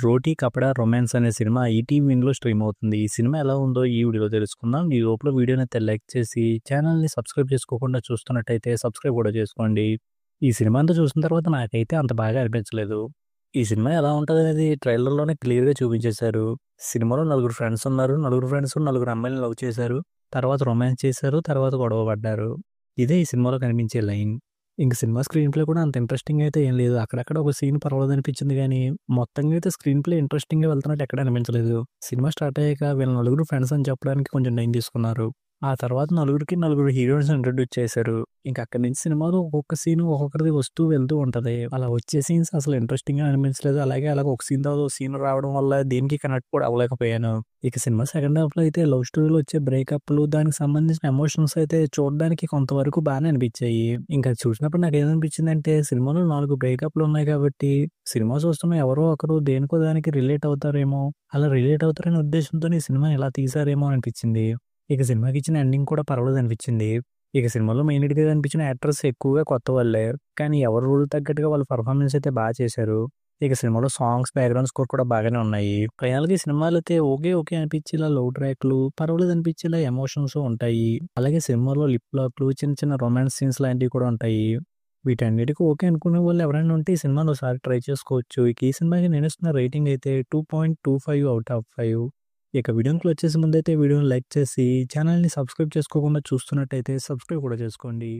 'రోటీ కపడా romance' అనే cinema ETV విన్‌లో stream అవుతుంది. ఈ సినిమా ఎలా ఉందో ఈ వీడియోలో తెలుసుకుందాం. ఈ లోపల వీడియోనైతే లైక్ చేసి ఛానల్‌ని సబ్స్క్రైబ్ చేసుకోకుండా చూస్తున్నట్టయితే సబ్స్క్రైబ్ కూడా చేసుకోండి. ఈ సినిమా అంతా చూసిన తర్వాత నాకైతే అంత బాగా అనిపించలేదు. ఈ సినిమా ఎలా ఉంటదనేది ట్రైలర్‌లోనే క్లియర్‌గా చూపించేశారు. సినిమాలో నలుగురు ఫ్రెండ్స్ ఉన్నారు. నలుగురు ఫ్రెండ్స్ నలుగురు అమ్మాయిలని లవ్ చేశారు. తర్వాత రొమాన్స్ చేశారు. తర్వాత గొడవ పడ్డారు. ఇదే ఈ సినిమాలో కనిపించే లైన్. ఇంక సినిమా స్క్రీన్ ప్లే కూడా అంత ఇంట్రెస్టింగ్ అయితే ఏం లేదు. అక్కడక్కడ ఒక సీన్ పర్వాలేదనిపించింది గానీ, మొత్తంగా అయితే స్క్రీన్ ప్లే ఇంట్రెస్టింగ్‌గా వెళ్తున్నట్టు ఎక్కడ అనిపించలేదు. సినిమా స్టార్ట్ అయ్యాక వీళ్ళ నలుగురు ఫ్రెండ్స్ అని చెప్పడానికి కొంచెం టైం తీసుకున్నారు. ఆ తర్వాత నలుగురికి నలుగురు హీరోయిన్స్‌ని ఇంట్రొడ్యూస్ చేశారు. ఇంక అక్కడి నుంచి సినిమాలో ఒక్కొక్క సీను ఒక్కొక్కరిది వస్తూ వెళ్తూ ఉంటది. అలా వచ్చే సీన్స్ అసలు ఇంట్రెస్టింగ్‌గా అనిపించలేదు. అలాగే ఒక సీన్ తర్వాత ఒక సీన్ రావడం వల్ల దేనికి కనెక్ట్ కూడా అవ్వలేకపోయాను. ఇక సినిమా సెకండ్ హాఫ్‌లో అయితే లవ్ స్టోరీలో వచ్చే బ్రేకప్‌లు, దానికి సంబంధించిన ఎమోషన్స్ అయితే చూడడానికి కొంతవరకు బానే అనిపించాయి. ఇంకా చూసినప్పుడు నాకేమనిపించిందంటే సినిమాలో 4 బ్రేకప్‌లు ఉన్నాయి కాబట్టి, సినిమా చూస్తున్న ఎవరో ఒకరు దేనికో దానికి రిలేట్ అవుతారేమో, అలా రిలేట్ అవుతారనే ఉద్దేశంతోనే ఈ సినిమాని ఇలా తీశారేమో అనిపించింది. ఇక సినిమాకిచ్చిన ఎండింగ్ కూడా పర్వాలేదనిపించింది. ఇక సినిమాలో మెయిన్ లీడ్‌గా కనిపించిన యాక్టర్స్ ఎక్కువగా కొత్త వాళ్ళే. కానీ ఎవరి రోల్ తగ్గట్టుగా వాళ్ళ పెర్ఫార్మన్స్ అయితే చేశారు. ఇక సినిమాలో సాంగ్స్, బ్యాక్‌గ్రౌండ్ స్కోర్ కూడా బాగానే ఉన్నాయి. ఫైనల్‌గా ఈ సినిమాలైతే ఓకే అనిపించేలా లవ్ ట్రాక్‌లు, పర్వాలేదనిపించేలా ఎమోషన్స్ ఉంటాయి. అలాగే సినిమాలో లిప్ లాక్‌లు, చిన్న చిన్న రొమాన్స్ సీన్స్ లాంటివి కూడా ఉంటాయి. వీటన్నిటికి ఓకే అనుకునే వాళ్ళు ఎవరైనా ఉంటే ఈ సినిమాని ఒకసారి ట్రై చేసుకోవచ్చు. ఇక ఈ సినిమాకి నేనిస్తున్న రేటింగ్ అయితే 2.25 ఔట్ ఆఫ్ 5. ఇక వీడియోని క్లోజ్ చేసే ముందైతే వీడియోని లైక్ చేసి, ఛానల్‌ని సబ్స్క్రైబ్ చేసుకోకుండా చూస్తున్నట్టయితే సబ్స్క్రైబ్ కూడా చేసుకోండి.